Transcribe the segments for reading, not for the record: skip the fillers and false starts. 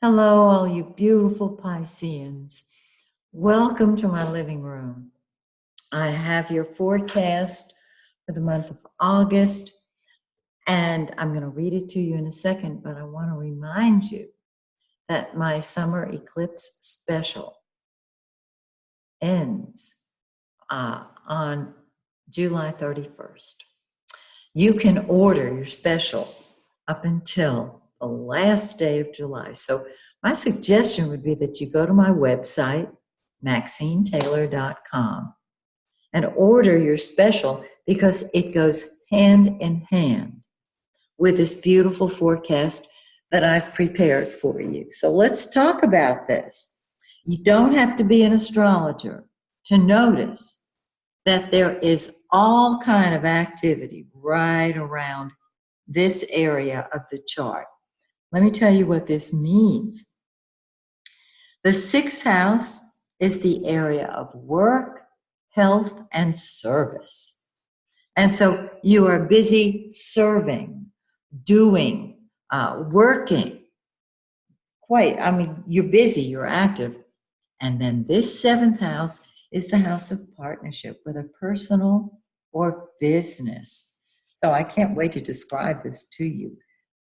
Hello, all you beautiful Pisceans. Welcome to my living room. I have your forecast for the month of August, and I'm going to read it to you in a second, but I want to remind you that my summer eclipse special ends on July 31st. You can order your special up until the last day of July. So my suggestion would be that you go to my website, MaxineTaylor.com, and order your special because it goes hand in hand with this beautiful forecast that I've prepared for you. So let's talk about this. You don't have to be an astrologer to notice that there is all kind of activity right around this area of the chart. Let me tell you what this means. The sixth house is the area of work, health, and service. And so you are busy serving, doing, working. You're busy, you're active. And then this seventh house is the house of partnership, whether personal or business. So I can't wait to describe this to you.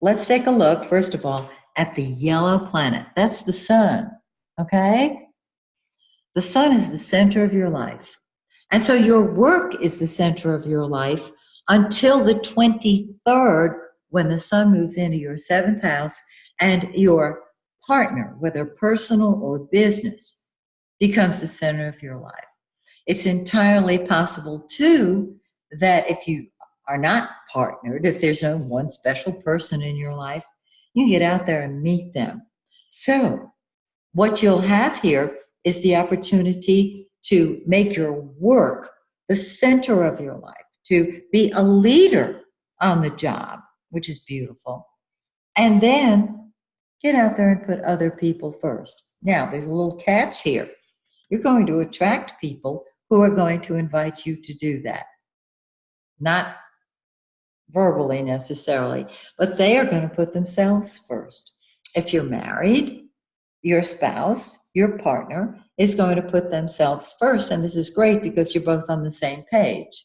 Let's take a look, first of all, at the yellow planet. That's the sun, okay? The sun is the center of your life. And so your work is the center of your life until the 23rd, when the sun moves into your seventh house and your partner, whether personal or business, becomes the center of your life. It's entirely possible, too, that if you are not partnered, if there's no one special person in your life, you get out there and meet them. So what you'll have here is the opportunity to make your work the center of your life, to be a leader on the job, which is beautiful, and then get out there and put other people first. Now, there's a little catch here. You're going to attract people who are going to invite you to do that. Not verbally necessarily, but they are going to put themselves first. If you're married, your spouse, your partner, is going to put themselves first. And this is great because you're both on the same page.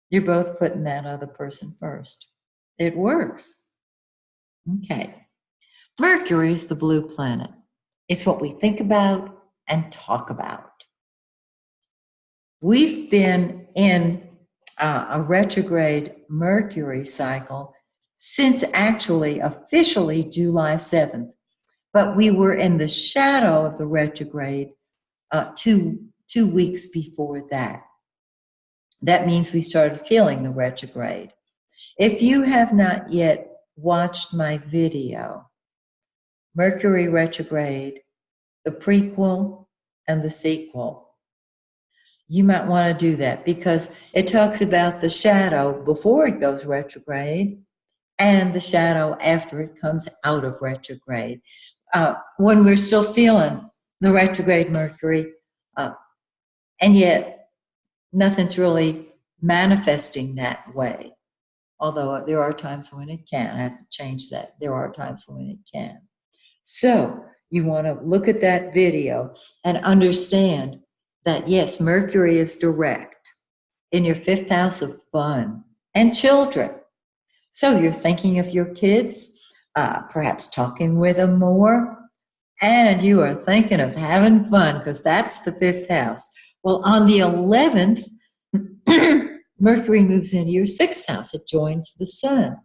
You're both putting that other person first. It works. Okay. Mercury is the blue planet. It's what we think about and talk about. We've been in a retrograde Mercury cycle since actually officially July 7th. But we were in the shadow of the retrograde two weeks before that. That means we started feeling the retrograde. If you have not yet watched my video, Mercury retrograde, the prequel and the sequel, you might want to do that because it talks about the shadow before it goes retrograde and the shadow after it comes out of retrograde. When we're still feeling the retrograde Mercury, and yet nothing's really manifesting that way. Although there are times when it can. I have to change that. There are times when it can. So you want to look at that video and understand that, yes, Mercury is direct in your fifth house of fun and children. So you're thinking of your kids, perhaps talking with them more, and you are thinking of having fun because that's the fifth house. Well, on the 11th, Mercury moves into your sixth house. It joins the sun.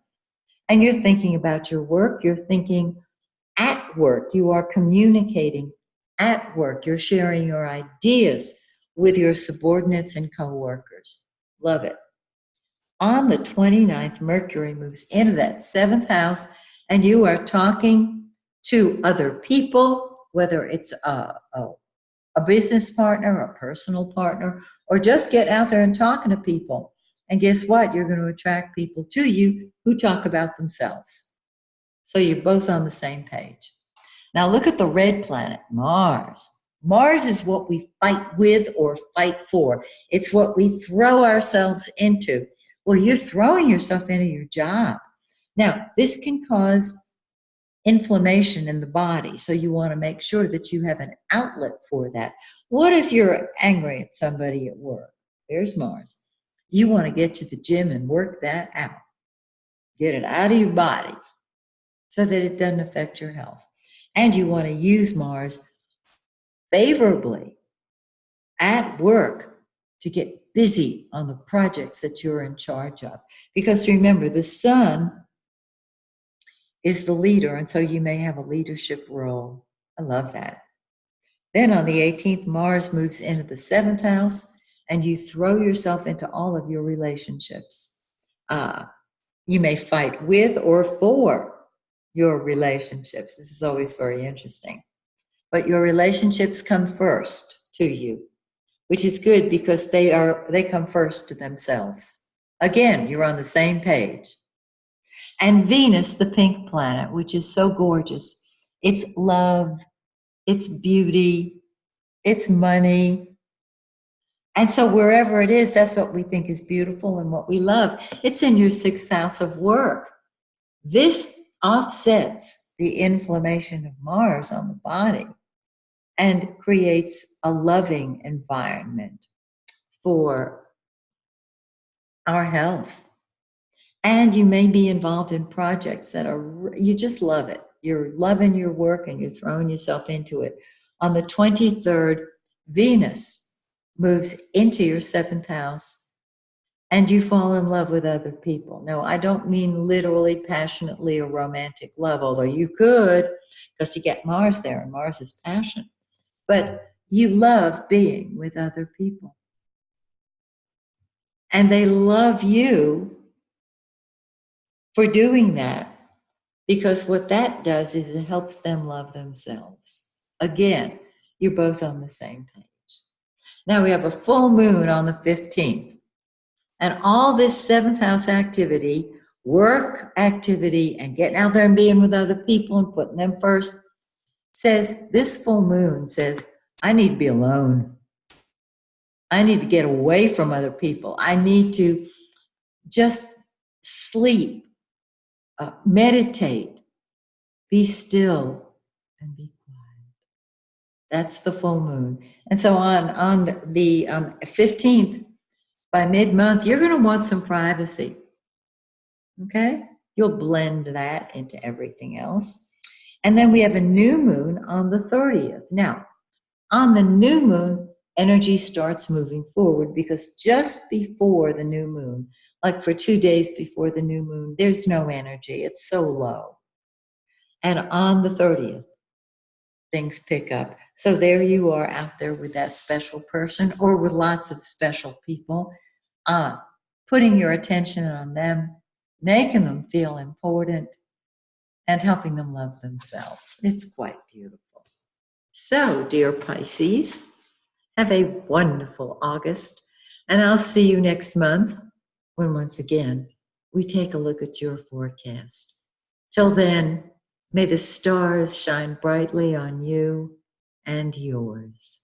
And you're thinking about your work. You're thinking at work. You are communicating at work. You're sharing your ideas with your subordinates and coworkers. Love it. On the 29th, Mercury moves into that seventh house, and you are talking to other people, whether it's a business partner, a personal partner, or just get out there and talking to people. And guess what? You're going to attract people to you who talk about themselves. So you're both on the same page. Now look at the red planet, Mars. Mars is what we fight with or fight for. It's what we throw ourselves into. Well, you're throwing yourself into your job. Now, this can cause inflammation in the body. So you want to make sure that you have an outlet for that. What if you're angry at somebody at work? There's Mars. You want to get to the gym and work that out. Get it out of your body so that it doesn't affect your health. And you want to use Mars favorably at work to get busy on the projects that you're in charge of. Because remember, the sun is the leader, and so you may have a leadership role. I love that. Then on the 18th, Mars moves into the 7th house, and you throw yourself into all of your relationships. You may fight with or for your relationships. This is always very interesting. But your relationships come first to you, which is good because they come first to themselves. Again, you're on the same page. And Venus, the pink planet, which is so gorgeous. It's love, it's beauty, it's money. And so wherever it is, that's what we think is beautiful and what we love. It's in your 6th house of work. This offsets the inflammation of Mars on the body and creates a loving environment for our health. And you may be involved in projects that you just love it. You're loving your work and you're throwing yourself into it. On the 23rd, Venus moves into your 7th house and you fall in love with other people. No, I don't mean literally, passionately, or romantic love, although you could, because you get Mars there and Mars is passion. But you love being with other people. And they love you for doing that, because what that does is it helps them love themselves. Again, you're both on the same page. Now we have a full moon on the 15th. And all this 7th house activity, work activity, and getting out there and being with other people and putting them first, says, this full moon says, I need to be alone. I need to get away from other people. I need to just sleep. Meditate, be still, and be quiet. That's the full moon. And so on the 15th, by mid-month, you're going to want some privacy. Okay? You'll blend that into everything else. And then we have a new moon on the 30th. Now, on the new moon, energy starts moving forward, because just before the new moon, like for 2 days before the new moon, there's no energy. It's so low. And on the 30th, things pick up. So there you are out there with that special person or with lots of special people, putting your attention on them, making them feel important, and helping them love themselves. It's quite beautiful. So, dear Pisces, have a wonderful August, and I'll see you next month when once again we take a look at your forecast. Till then, may the stars shine brightly on you and yours.